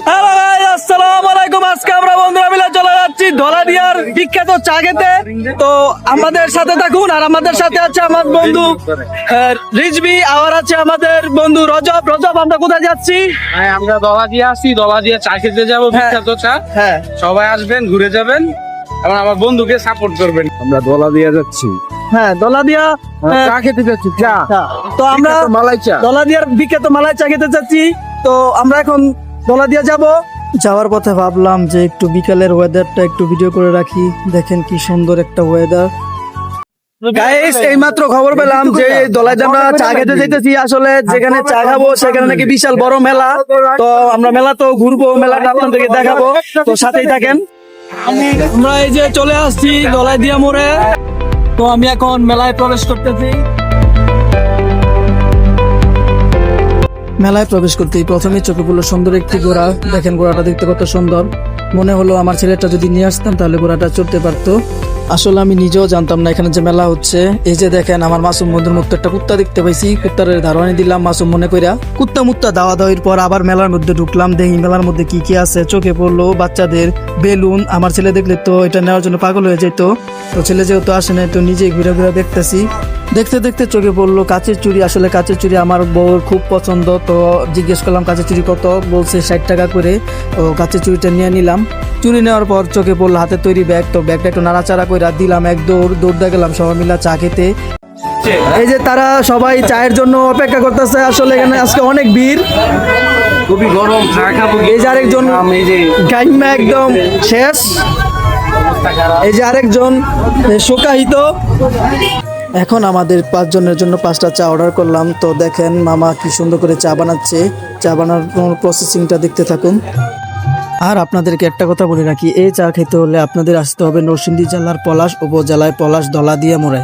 Hello guys, আসসালামু আলাইকুম। আজকে আমরা বন্ধুরা মিলে চলে যাচ্ছি ধলাদিয়ার বিখ্যাত চা খেতে। তো আমাদের সাথে থাকুন। আর আমাদের সাথে আছে আমার বন্ধু রিজবি, আর আছে আমাদের বন্ধু রজব। রজব, আমরা কোথায় যাচ্ছি? আমরা দলাদিয়া আসছি, দলাদিয়া চা খেতে যাবো, বিখ্যাত চা। হ্যাঁ, সবাই আসবেন, ঘুরে যাবেন এবং আমার বন্ধুকে সাপোর্ট করবেন। আমরা দলাদিয়া যাচ্ছি, হ্যাঁ দলাদিয়া চা খেতে যাচ্ছি, চা। তো আমরা বিখ্যাত মালাই চা। দলাদিয়ার বিখ্যাত মালাই চা খেতে যাচ্ছি। তো আমরা এখন দলাদিয়া যাব। যাওয়ার পথে ভাবলাম যে একটু বিকালের ওয়েদারটা একটু ভিডিও করে রাখি। দেখেন কি সুন্দর একটা ওয়েদার। গাইস, এইমাত্র খবর পেলাম যে দলাইতে আমরা চা খেতে যেতেছি। আসলে যেখানে চা খাবো সেখানে নাকি বিশাল বড় মেলা। তো আমরা মেলা তো ঘুরবো, মেলাটা আপনাদেরকে দেখাবো, তো সাথেই থাকেন। আমরা এই যে চলে আসছি দলাইদিয়া মোড়ে। তো আমি এখন মেলায় প্রবেশ করতেছি। মেলায় প্রবেশ করতেই প্রথমে চোখে পড়লো সুন্দর একটি ঘোড়া। দেখেন ঘোড়াটা দেখতে কত সুন্দর। মনে হলো আমার ছেলেটা যদি নিয়ে আসতাম তাহলে ঘোড়াটা চড়তে পারতো। আসলে আমি নিজেও জানতাম না এখানে যে মেলা হচ্ছে। এই যে দেখেন, আমার মাসুম বন্ধুর মধ্যে একটা কুত্তা দেখতে পাইছি। কুত্তার ধারণা দিলাম মাসুম মনে কইরা। কুত্তা মুত্তা দাওয়া দাওয়ির পর আবার মেলার মধ্যে ঢুকলাম। দেখি মেলার মধ্যে কি কি আছে। চোখে পড়লো বাচ্চাদের বেলুন। আমার ছেলে দেখলে তো এটা নেওয়ার জন্য পাগল হয়ে যেত। তো ছেলে যেহেতু আসে না, তো নিজেই ঘুরে ঘুরে দেখতেছি। দেখতে দেখতে চোখে পড়লো কাচের চুড়ি। আসলে কাচের চুড়ি আমার বউর খুব পছন্দ। তো জিজ্ঞেস করলাম কাচের চুড়ি কত, বলছে 60 টাকা করে। তো কাচের চুড়িটা নিয়ে নিলাম। চুড়ি নেওয়ার পর চোখে পড়লো হাতে তৈরি ব্যাগ। তো ব্যাগটা একটু নাড়াচাড়া করে দিলাম, এক দৌড় গেলাম সবাই মিলে চা খেতে। এই যে তারা সবাই চায়ের জন্য অপেক্ষা করতেছে। আসলে এখানে আজকে অনেক ভিড়, খুবই গরম, চা খাবো। এই যে আরেকজন গাইমা একদম শেষ। এই যে আরেকজন শোকাহিত। এখন আমাদের 5 জনের জন্য 5টা চা অর্ডার করলাম। তো দেখেন মামা কি সুন্দর করে চা বানাচ্ছে। চা বানানোর প্রসেসিংটা দেখতে থাকুন। আর আপনাদেরকে একটা কথা বলে রাখি, এই চা খেতে হলে আপনাদের আসতে হবে নরসিংদী জেলার পলাশ উপজেলায় পলাশ দলাদিয়া মোড়ে।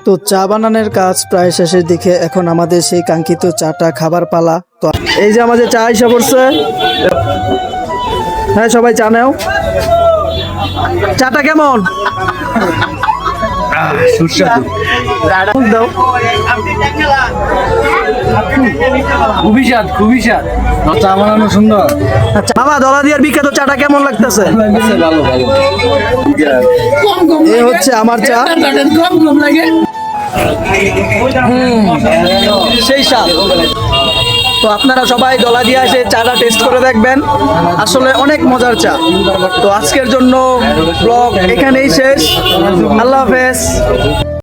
তো চা বানানোর কাজ প্রায় শেষের দিকে। এখন আমাদের সেই কাঙ্ক্ষিত চাটা খাবার পালা। তো এই যে আমাদের চা এসে পড়ছে। হ্যাঁ, সবাই চা নাও। চাটা কেমন? সুস্বাদু, দাও। খুবই স্বাদ, খুবই স্বাদ। চা বানানো সুন্দর। আচ্ছা মামা, দলাদিয়ার বিখ্যাত চাটা কেমন লাগতেছে? ভালো ভালো। এই হচ্ছে আমার চা। সেই স্বাদ। তো আপনারা সবাই দলাদিয়া এসে চাটা টেস্ট করে দেখবেন। আসলে অনেক মজার চা। তো আজকের জন্য ব্লগ এখানেই শেষ। আল্লাহ হাফেজ।